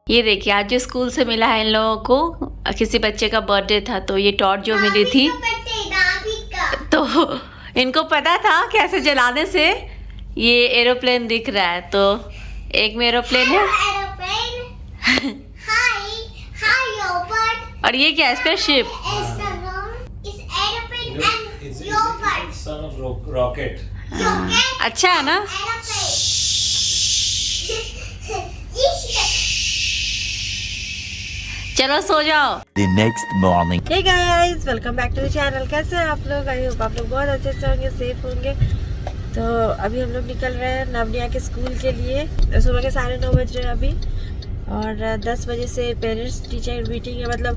ये देखिए आज जो स्कूल से मिला है इन लोगों को, किसी बच्चे का बर्थडे था तो ये टॉर्च जो मिली थी, तो इनको पता था कैसे जलाने से ये एरोप्लेन दिख रहा है। तो एक में एरोप्लेन है और ये क्या है, स्पेसशिप। अच्छा है ना। चलो सो जाओ। The next morning. Hey guys, welcome back to the channel। कैसे हैं आप लोग? आई होप आप लोग बहुत अच्छे से होंगे, सेफ होंगे। तो अभी हम लोग निकल रहे हैं नवनिया के स्कूल के लिए। सुबह के 9:30 बज रहे हैं अभी और 10 बजे से पेरेंट्स टीचर मीटिंग है। मतलब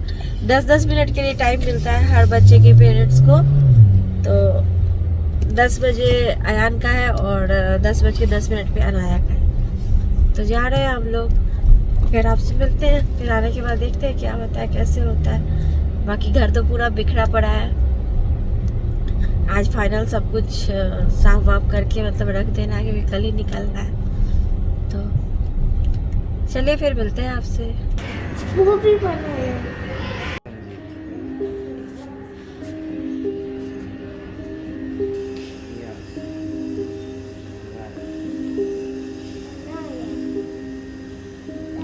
10-10 मिनट के लिए टाइम मिलता है हर बच्चे के पेरेंट्स को। तो 10 बजे अयान का है और 10:10 पे अनाया का है। तो जा रहे हैं हम लोग, फिर आपसे मिलते हैं। फिर आने के बाद देखते हैं क्या होता है, कैसे होता है। बाकी घर तो पूरा बिखरा पड़ा है। आज फाइनल सब कुछ साफ वाफ करके मतलब रख देना है क्योंकि कल ही निकलना है। तो चलिए फिर मिलते हैं आपसे। वो भी बना है।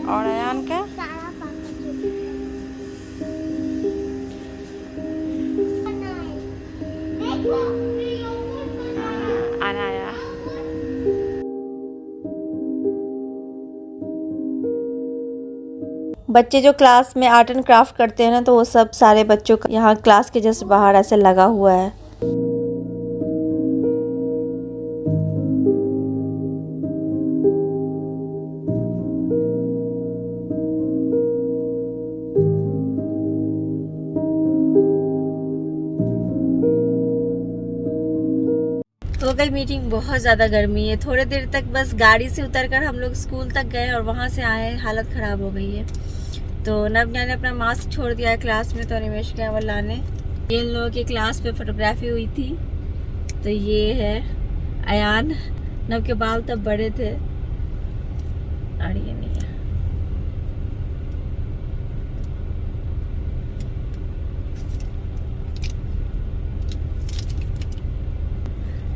और अयान का अनाया। बच्चे जो क्लास में आर्ट एंड क्राफ्ट करते हैं ना, तो वो सब सारे बच्चों का यहाँ क्लास के जस्ट बाहर ऐसे लगा हुआ है। हो गई मीटिंग। बहुत ज़्यादा गर्मी है। थोड़ी देर तक बस गाड़ी से उतरकर हम लोग स्कूल तक गए और वहाँ से आए, हालत ख़राब हो गई है। तो नवनिया ने अपना मास्क छोड़ दिया है क्लास में, तो अनिमेश गया वो लाने। ये इन लोगों की क्लास पे फोटोग्राफी हुई थी। तो ये है अयान, नव के बाल तब बड़े थे और ये नहीं है।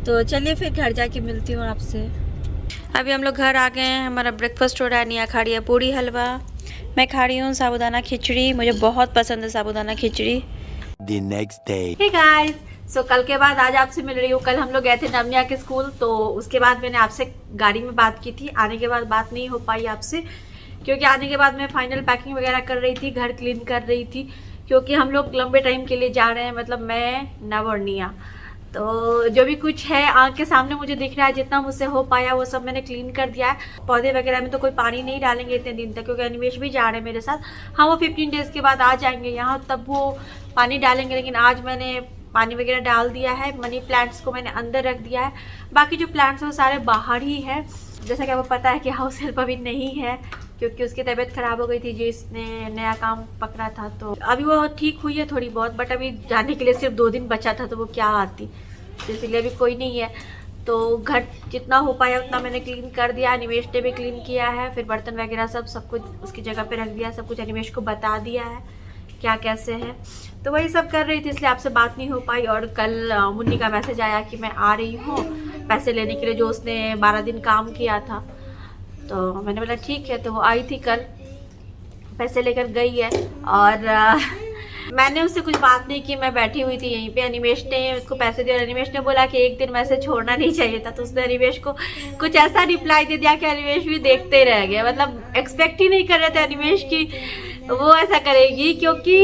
तो चलिए फिर घर जाके मिलती हूँ आपसे। अभी हम लोग घर आ गए हैं। हमारा ब्रेकफास्ट हो रहा है। निया खा रही है पूरी हलवा, मैं खा रही हूँ साबूदाना खिचड़ी। मुझे बहुत पसंद है sabudana khichdi. The next day. Hey guys, so कल के बाद आज आपसे मिल रही हूँ। कल हम लोग गए थे नवनिया के स्कूल, तो उसके बाद मैंने आपसे गाड़ी में बात की थी। आने के बाद बात नहीं हो पाई आपसे क्योंकि आने के बाद मैं फाइनल पैकिंग वगैरह कर रही थी, घर क्लीन कर रही थी क्योंकि हम लोग लंबे टाइम के लिए जा रहे हैं। मतलब मैं, नव और निया। तो जो भी कुछ है आँख के सामने मुझे दिख रहा है, जितना मुझसे हो पाया वो सब मैंने क्लीन कर दिया है। पौधे वगैरह में तो कोई पानी नहीं डालेंगे इतने दिन तक क्योंकि अनिमेश भी जा रहे हैं मेरे साथ। हाँ, वो 15 डेज़ के बाद आ जाएंगे यहाँ, तब वो पानी डालेंगे। लेकिन आज मैंने पानी वगैरह डाल दिया है। मनी प्लांट्स को मैंने अंदर रख दिया है, बाकी जो प्लांट्स हैं वो सारे बाहर ही है। जैसा कि आपको पता है कि हाउस हेल्प अभी नहीं है क्योंकि उसकी तबीयत ख़राब हो गई थी, जिसने नया काम पकड़ा था। तो अभी वो ठीक हुई है थोड़ी बहुत, बट अभी जाने के लिए सिर्फ 2 दिन बचा था, तो वो क्या आती, तो इसलिए अभी कोई नहीं है। तो घर जितना हो पाया उतना मैंने क्लीन कर दिया। अनिमेश ने भी क्लीन किया है। फिर बर्तन वगैरह सब कुछ उसकी जगह पे रख दिया। सब कुछ अनिमेश को बता दिया है क्या कैसे है। तो वही सब कर रही थी, इसलिए आपसे बात नहीं हो पाई। और कल मुन्नी का मैसेज आया कि मैं आ रही हूँ पैसे लेने के लिए, जो उसने 12 दिन काम किया था। तो मैंने बोला ठीक है। तो वो आई थी कल, पैसे लेकर गई है। और मैंने उससे कुछ बात नहीं की, मैं बैठी हुई थी यहीं पे। अनिमेश ने उसको पैसे दिए और अनिमेश ने बोला कि एक दिन मैसेज छोड़ना नहीं चाहिए था। तो उसने अनिमेश को कुछ ऐसा रिप्लाई दे दिया कि अनिमेश भी देखते रह गया। मतलब एक्सपेक्ट ही नहीं कर रहे थे अनिमेश की वो ऐसा करेगी, क्योंकि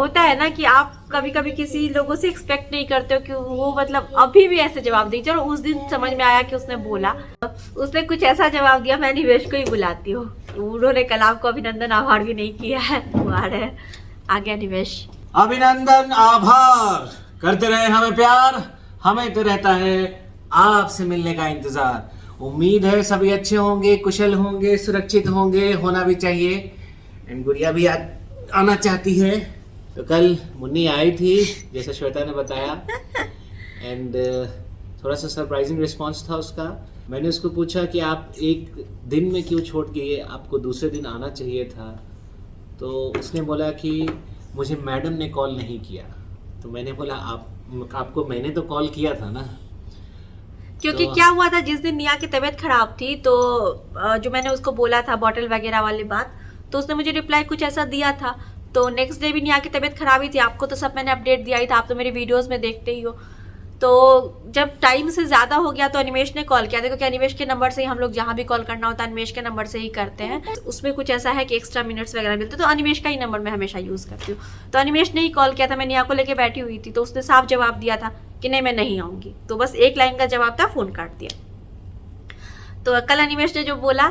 होता है ना कि आप कभी कभी किसी लोगों से एक्सपेक्ट नहीं करते हो कि वो मतलब अभी भी ऐसे जवाब देगी। चलो उस दिन समझ में आया कि उसने बोला, उसने कुछ ऐसा जवाब दिया। मैं अनिमेश को ही बुलाती हूँ। उन्होंने कल आपको अभिनंदन आभार भी नहीं किया है, वो आ रहे हैं। आ गया निवेश। अभिनंदन आभार करते रहे हमें प्यार, हमें तो रहता है आपसे मिलने का इंतजार। उम्मीद है सभी अच्छे होंगे, कुशल होंगे, सुरक्षित होंगे, होना भी चाहिए। एंड गुड़िया भी आना चाहती है। तो कल मुन्नी आई थी जैसे श्वेता ने बताया, एंड थोड़ा सा सरप्राइजिंग रिस्पांस था उसका। मैंने उसको पूछा कि आप एक दिन में क्यों छोड़ के गए, आपको दूसरे दिन आना चाहिए था। तो उसने बोला कि मुझे मैडम ने कॉल नहीं किया। तो मैंने बोला आपको मैंने तो कॉल किया था ना। क्योंकि क्या हुआ था, जिस दिन निया की तबीयत खराब थी तो जो मैंने उसको बोला था बॉटल वगैरह वाली बात, तो उसने मुझे रिप्लाई कुछ ऐसा दिया था। तो नेक्स्ट डे भी निया की तबीयत खराब ही थी, आपको तो सब मैंने अपडेट दिया ही था, आप तो मेरी वीडियोस में देखते ही हो। तो जब टाइम से ज़्यादा हो गया तो अनिमेश ने कॉल किया था, क्योंकि अनिमेश के नंबर से ही हम लोग जहाँ भी कॉल करना होता है अनिमेश के नंबर से ही करते हैं। उसमें कुछ ऐसा है कि एक्स्ट्रा मिनट्स वगैरह मिलते, तो अनिमेश का ही नंबर मैं हमेशा यूज़ करती हूँ। तो अनिमेश ने ही कॉल किया था, मैं निया को लेकर बैठी हुई थी, तो उसने साफ जवाब दिया था कि नहीं मैं नहीं आऊँगी। तो बस एक लाइन का जवाब था, फ़ोन काट दिया। तो कल अनिमेश ने जो बोला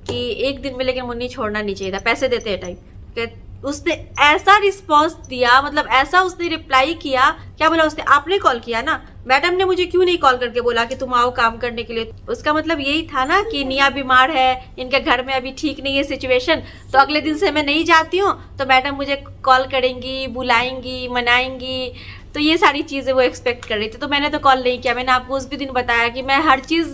कि एक दिन में लेकिन मुन्नी छोड़ना नहीं चाहिए था, पैसे देते हैं टाइम, उसने ऐसा रिस्पॉन्स दिया, मतलब ऐसा उसने रिप्लाई किया। क्या बोला उसने, आपने कॉल किया ना, मैडम ने मुझे क्यों नहीं कॉल करके बोला कि तुम आओ काम करने के लिए। उसका मतलब यही था ना कि निया बीमार है, इनके घर में अभी ठीक नहीं है सिचुएशन, तो अगले दिन से मैं नहीं जाती हूँ तो मैडम मुझे कॉल करेंगी, बुलाएंगी, मनाएंगी। तो ये सारी चीज़ें वो एक्सपेक्ट कर रही थी। तो मैंने तो कॉल नहीं किया। मैंने आपको उस भी दिन बताया कि मैं हर चीज़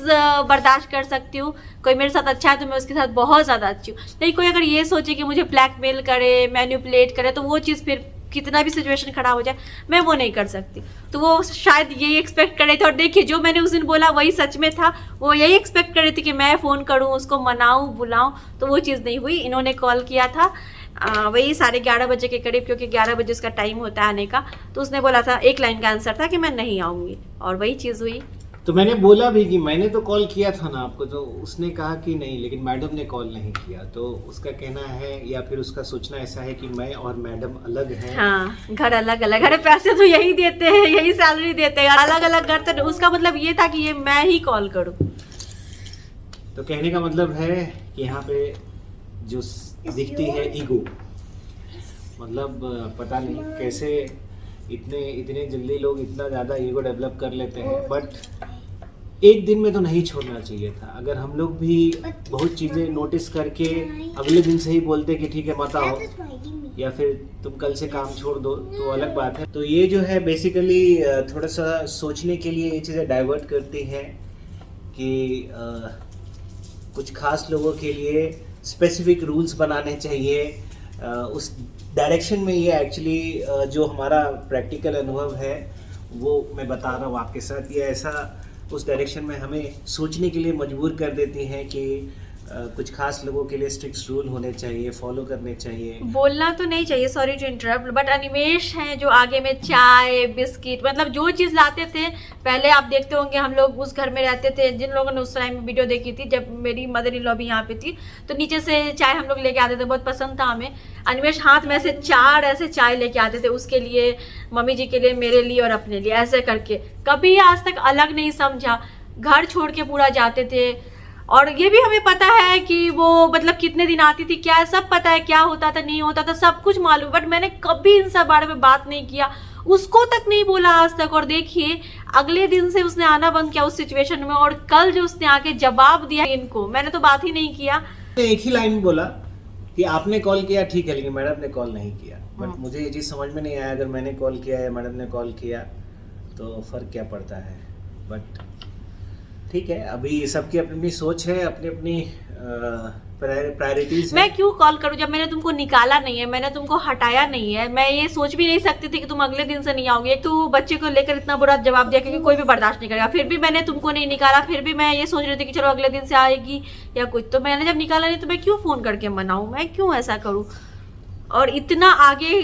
बर्दाश्त कर सकती हूँ, कोई मेरे साथ अच्छा है तो मैं उसके साथ बहुत ज़्यादा अच्छी हूँ। लेकिन कोई अगर ये सोचे कि मुझे ब्लैकमेल करे, मैनिपुलेट करे, तो वो चीज़ फिर कितना भी सिचुएशन खराब हो जाए मैं वो नहीं कर सकती। तो वो शायद यही एक्सपेक्ट कर रहे थे, और देखिए जो मैंने उस दिन बोला वही सच में था। वो यही एक्सपेक्ट कर रही थी कि मैं फ़ोन करूँ, उसको मनाऊँ, बुलाऊँ, तो वो चीज़ नहीं हुई। इन्होंने कॉल किया था वही 11:30 बजे के करीब, क्योंकि 11 बजे उसका टाइम होता है आने का। तो उसने बोला था, एक लाइन का आंसर था कि मैं नहीं आऊँगी, और वही चीज़ हुई। तो मैंने बोला भी कि मैंने तो कॉल किया था ना आपको, तो उसने कहा कि नहीं लेकिन मैडम ने कॉल नहीं किया। तो उसका कहना है या फिर उसका सोचना ऐसा है कि मैं और मैडम अलग हैं। हाँ, घर अलग अलग, अरे पैसे तो यही देते हैं, यही सैलरी देते हैं, अलग अलग घर। तो उसका मतलब ये था कि ये मैं ही कॉल करूँ। तो कहने का मतलब है कि यहाँ पे जो दिखती है ईगो, मतलब पता नहीं कैसे इतने जल्दी लोग इतना ज़्यादा ईगो डेवलप कर लेते हैं। बट एक दिन में तो नहीं छोड़ना चाहिए था। अगर हम लोग भी बहुत चीज़ें नोटिस करके अगले दिन से ही बोलते कि ठीक है मत आओ, या फिर तुम कल से काम छोड़ दो, तो अलग बात है। तो ये जो है बेसिकली थोड़ा सा सोचने के लिए ये चीज़ें डाइवर्ट करती हैं कि कुछ खास लोगों के लिए स्पेसिफिक रूल्स बनाने चाहिए। उस डायरेक्शन में ये एक्चुअली जो हमारा प्रैक्टिकल अनुभव है वो मैं बता रहा हूँ आपके साथ। ये ऐसा उस डायरेक्शन में हमें सोचने के लिए मजबूर कर देती हैं कि कुछ खास लोगों के लिए स्ट्रिक्ट रूल होने चाहिए, फॉलो करने चाहिए। बोलना तो नहीं चाहिए, sorry to interrupt, but Animesh हैं जो आगे में चाय बिस्किट, मतलब जो चीज़ लाते थे। पहले आप देखते होंगे हम लोग उस घर में रहते थे, जिन लोगों ने उस टाइम में वीडियो देखी थी जब मेरी मदर इन लॉ भी यहाँ पे थी, तो नीचे से चाय हम लोग लेके आते थे, बहुत पसंद था हमें। अनिमेश हाथ में से 4 ऐसे चाय लेके आते थे, उसके लिए, मम्मी जी के लिए, मेरे लिए और अपने लिए, ऐसे करके। कभी आज तक अलग नहीं समझा, घर छोड़ के पूरा जाते थे। और ये भी हमें पता है कि वो मतलब कितने दिन आती थी, क्या सब पता है, क्या होता था नहीं होता था, सब कुछ मालूम। बट मैंने कभी इन सब बारे में बात नहीं किया, उसको तक नहीं बोला आज तक। और देखिए अगले दिन से उसने आना बंद किया उस सिचुएशन में, और कल जो उसने आके जवाब दिया इनको, मैंने तो बात ही नहीं किया। एक ही लाइन बोला कि आपने कॉल किया ठीक है, लेकिन मैडम ने कॉल नहीं किया। बट मुझे ये चीज़ समझ में नहीं आया, अगर मैंने कॉल किया या मैडम ने कॉल किया तो फ़र्क क्या पड़ता है। बट ठीक है, अभी सबकी अपनी अपनी सोच है, अपनी अपनी प्रायोरिटीज है। मैं क्यों कॉल करूं जब मैंने तुमको निकाला नहीं है, मैंने तुमको हटाया नहीं है। मैं ये सोच भी नहीं सकती थी कि तुम अगले दिन से नहीं आओगे। एक तो बच्चे को लेकर इतना बुरा जवाब दिया क्योंकि कोई भी बर्दाश्त नहीं करेगा, फिर भी मैंने तुमको नहीं निकाला। फिर भी मैं ये सोच रही थी कि चलो अगले दिन से आएगी या कुछ। तो मैंने जब निकाला नहीं तो मैं क्यों फ़ोन करके मनाऊँ, मैं क्यों ऐसा करूँ। और इतना आगे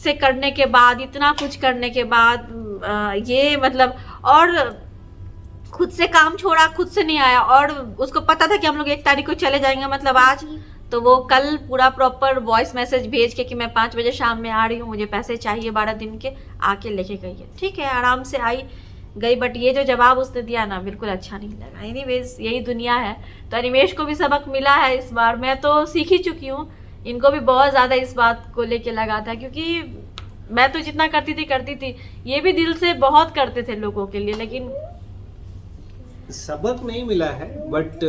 से करने के बाद, इतना कुछ करने के बाद ये मतलब, और खुद से काम छोड़ा, खुद से नहीं आया। और उसको पता था कि हम लोग 1 तारीख को चले जाएंगे, मतलब आज। तो वो कल पूरा प्रॉपर वॉइस मैसेज भेज के कि मैं 5 बजे शाम में आ रही हूँ, मुझे पैसे चाहिए 12 दिन के, आके लेके गई है। ठीक है, आराम से आई गई। बट ये जो जवाब उसने दिया ना, बिल्कुल अच्छा नहीं लगा। एनीवेज यही दुनिया है। तो अनिमेश को भी सबक मिला है इस बार। मैं तो सीख ही चुकी हूँ, इनको भी बहुत ज़्यादा इस बात को लेके लगा था, क्योंकि मैं तो जितना करती थी, ये भी दिल से बहुत करते थे लोगों के लिए, लेकिन सबक नहीं मिला है। बट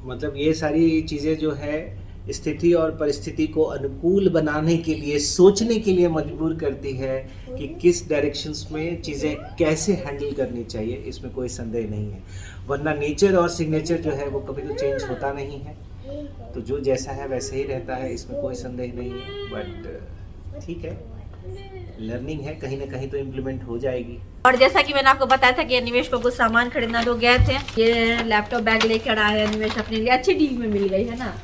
मतलब ये सारी चीज़ें जो है स्थिति और परिस्थिति को अनुकूल बनाने के लिए, सोचने के लिए मजबूर करती है कि किस डायरेक्शंस में चीज़ें कैसे हैंडल करनी चाहिए। इसमें कोई संदेह नहीं है, वरना नेचर और सिग्नेचर जो है वो कभी तो चेंज होता नहीं है। तो जो जैसा है वैसे ही रहता है, इसमें कोई संदेह नहीं है। बट ठीक है, लर्निंग है, कहीं ना कहीं तो इम्प्लीमेंट हो जाएगी। और जैसा कि मैंने आपको बताया था कि अनिमेश को कुछ सामान खरीदना, तो गए थे, ये लैपटॉप बैग लेकर आए अनिमेश अपने लिए। अच्छी डील में मिल गई है ना,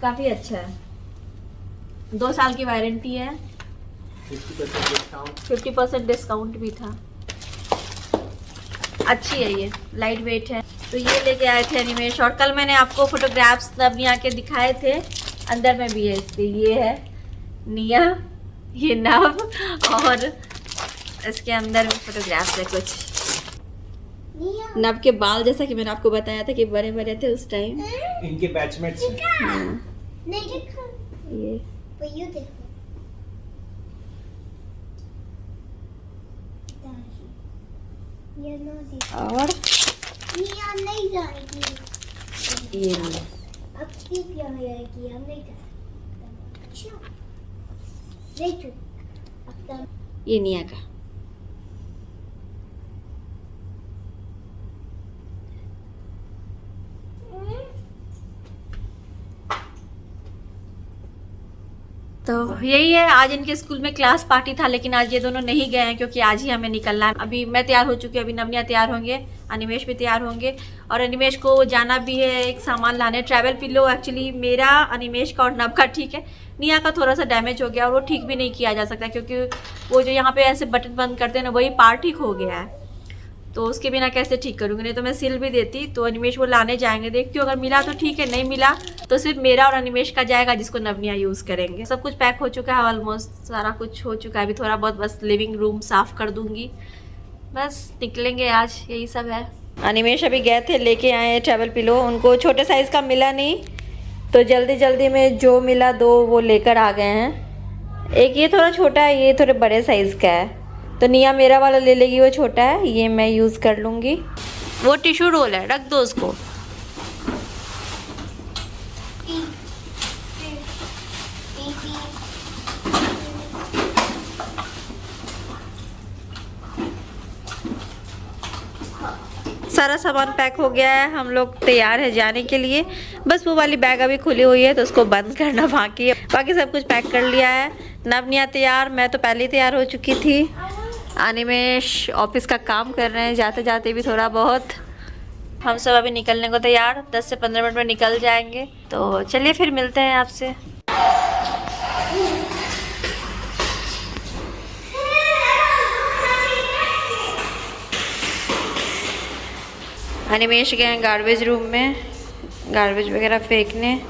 काफी अच्छा है। 2 साल की वारंटी है, 50% डिस्काउंट भी था। अच्छी है, ये लाइट वेट है। तो ये लेके आए थे अनिमेश। और कल मैंने आपको फोटोग्राफ्स नवनिया के दिखाए थे, अंदर में भी है इसके। ये है निया, ये नव, और इसके अंदर भी फोटोग्राफ्स है कुछ। नव के बाल, जैसा कि मैंने आपको बताया था कि बड़े बड़े थे उस टाइम। इनके बैचमेट्स हैं। हाँ। ये और नहीं जाएगी। ये अब ठीक जाएगी, हम नहीं जाएगी। अच्छा देखो, अब तो ये निया का। तो यही है, आज इनके स्कूल में क्लास पार्टी था, लेकिन आज ये दोनों नहीं गए हैं क्योंकि आज ही हमें निकलना है। अभी मैं तैयार हो चुकी हूँ, अभी नवनिया तैयार होंगे, अनिमेश भी तैयार होंगे। और अनिमेश को जाना भी है एक सामान लाने, ट्रैवल पिलो। एक्चुअली मेरा, अनिमेश का और नव का ठीक है, निया का थोड़ा सा डैमेज हो गया और वो ठीक भी नहीं किया जा सकता क्योंकि वो जो यहाँ पे ऐसे बटन बंद करते हैं ना, वही पार्ट ठीक हो गया है। तो उसके बिना कैसे ठीक करूँगी, नहीं तो मैं सिल भी देती। तो अनिमेश वो लाने जाएंगे, देखती हूँ अगर मिला तो ठीक है, नहीं मिला तो सिर्फ मेरा और अनिमेश का जाएगा, जिसको नवनिया यूज़ करेंगे। सब कुछ पैक हो चुका है, ऑलमोस्ट सारा कुछ हो चुका है। अभी थोड़ा बहुत बस लिविंग रूम साफ़ कर दूँगी, बस निकलेंगे आज, यही सब है। अनिमेश अभी गए थे, लेके आए हैं ट्रैवल पिलो। उनको छोटे साइज़ का मिला नहीं, तो जल्दी जल्दी में जो मिला 2 वो लेकर आ गए हैं। एक ये थोड़ा छोटा है, ये थोड़े बड़े साइज़ का है, तो निया मेरा वाला ले लेगी, वो छोटा है, ये मैं यूज़ कर लूँगी। वो टिश्यू रोल है, रख दो उसको। सारा सामान पैक हो गया है, हम लोग तैयार है जाने के लिए। बस वो वाली बैग अभी खुली हुई है तो उसको बंद करना बाकी है, बाकी सब कुछ पैक कर लिया है। नवनिया तैयार, मैं तो पहले ही तैयार हो चुकी थी। अनिमेश ऑफिस का काम कर रहे हैं, जाते जाते भी थोड़ा बहुत। हम सब अभी निकलने को तैयार, 10 से 15 मिनट में निकल जाएंगे। तो चलिए फिर मिलते हैं आपसे। अनिमेश गए हैं गार्बेज रूम में, गार्बेज वगैरह फेंकने।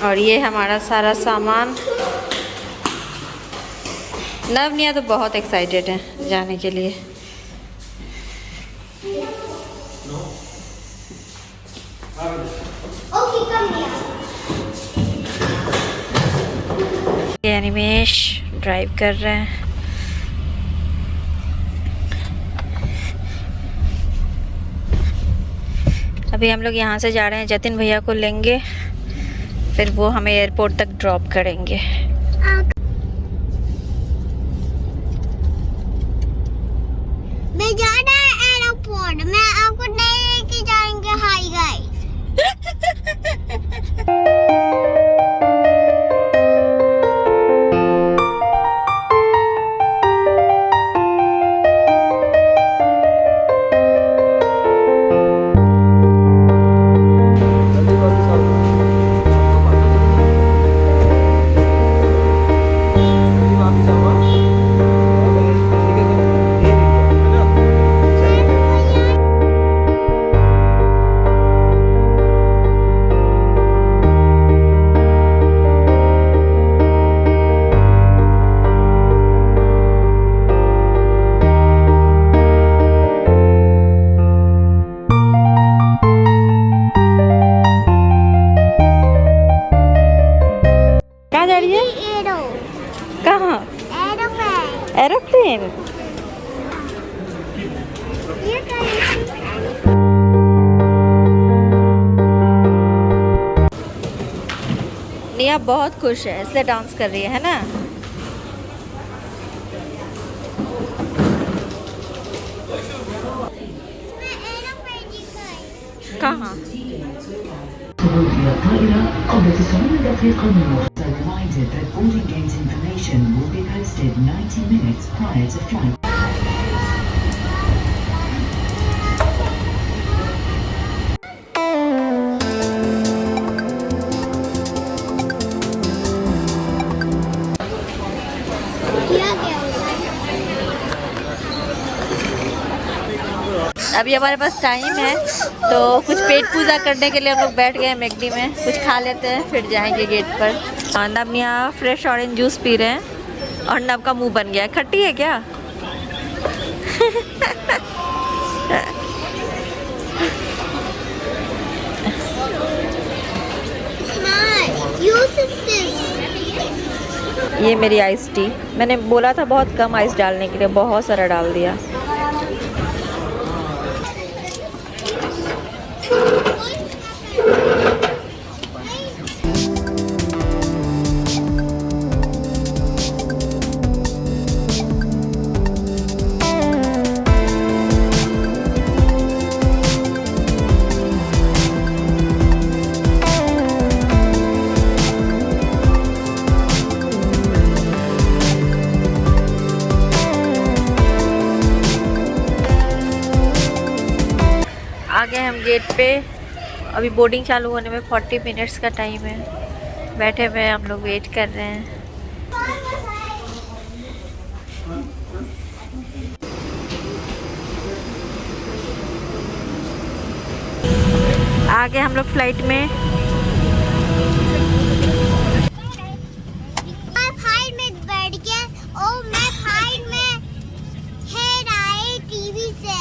और ये हमारा सारा सामान। नवनिया तो बहुत एक्साइटेड है जाने के लिए। ये अनिमेश ड्राइव कर रहे हैं। अभी हम लोग यहाँ से जा रहे हैं, जतिन भैया को लेंगे, फिर वो हमें एयरपोर्ट तक ड्रॉप करेंगे। मैं जा रहा है एयरपोर्ट, मैं आपको नहीं लेके जाएंगे। Hi guys. निया बहुत खुश है इसलिए डांस कर रही है ना। कहाँ? Reminded that boarding gate information will be posted 90 minutes prior to flight. अभी हमारे पास टाइम है तो कुछ पेट पूजा करने के लिए हम लोग बैठ गए मैकडी में, कुछ खा लेते हैं फिर जाएंगे गेट पर। नब यहाँ फ्रेश ऑरेंज जूस पी रहे हैं और नब का मुंह बन गया है। खट्टी है क्या? ये मेरी आइस टी, मैंने बोला था बहुत कम आइस डालने के लिए, बहुत सारा डाल दिया। आ गए हम गेट पे। अभी बोर्डिंग चालू होने में 40 मिनट्स का टाइम है। बैठे हुए हम लोग वेट कर रहे हैं। आ गए हम लोग फ्लाइट में। फ्लाइट में बैठ के और मैं फ्लाइट में हेड आए टीवी से।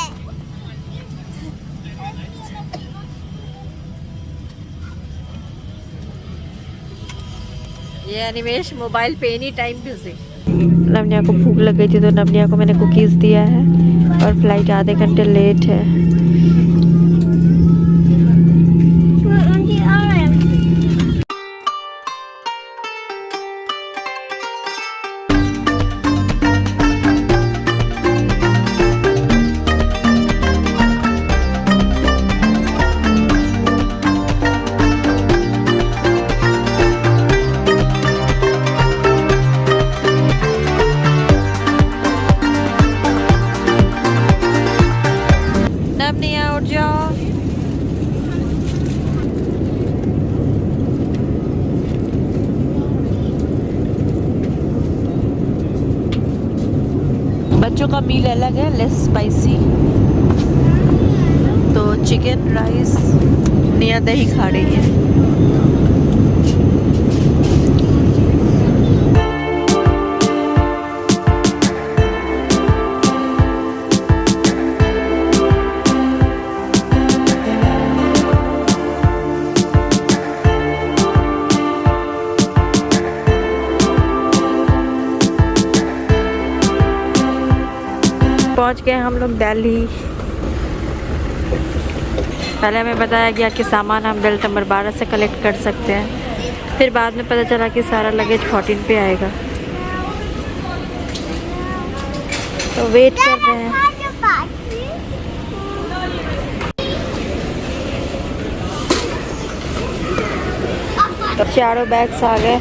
ये अनिमेश मोबाइल पे एनी टाइम बिजी। नवनिया को भूख लग गई थी तो नवनिया को मैंने कुकीज़ दिया है और फ्लाइट आधे घंटे लेट है। नवनिया उठ जाओ। बच्चों का मील अलग है, लेस स्पाइसी। तो चिकन राइस, निया दही खा रही है। पहुंच गए हम लोग दिल्ली। पहले हमें बताया गया कि सामान हम बेल्ट नंबर 12 से कलेक्ट कर सकते हैं, फिर बाद में पता चला कि सारा लगेज 14 पे आएगा। तो वेट कर रहे हैं। तो चारों बैग्स आ गए।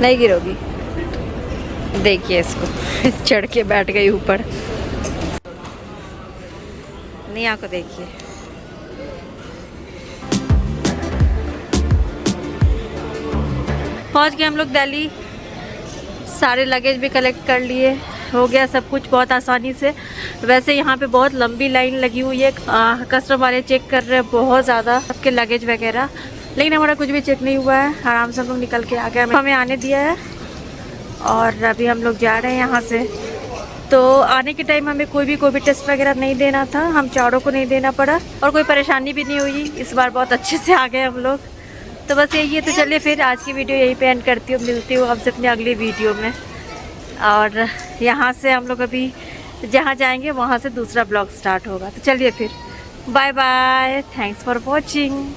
नहीं गिरोगी, देखिए इसको चढ़ के बैठ गई ऊपर। निया को देखिए। पहुंच गए हम लोग दिल्ली। सारे लगेज भी कलेक्ट कर लिए, हो गया सब कुछ बहुत आसानी से। वैसे यहाँ पे बहुत लंबी लाइन लगी हुई है, कस्टम वाले चेक कर रहे हैं बहुत ज़्यादा सबके लगेज वगैरह, लेकिन हमारा कुछ भी चेक नहीं हुआ है। आराम से हम लोग निकल के आ गए। हमें आने दिया है और अभी हम लोग जा रहे हैं यहाँ से। तो आने के टाइम हमें कोई भी टेस्ट वगैरह नहीं देना था, हम चारों को नहीं देना पड़ा और कोई परेशानी भी नहीं हुई। इस बार बहुत अच्छे से आ गए हम लोग। तो बस यही है। तो चलिए फिर आज की वीडियो यहीं पे एंड करती हूँ। मिलती हूँ आपसे अपनी अगली वीडियो में। और यहाँ से हम लोग अभी जहाँ जाएंगे वहाँ से दूसरा ब्लॉग स्टार्ट होगा। तो चलिए फिर, bye bye, thanks for watching.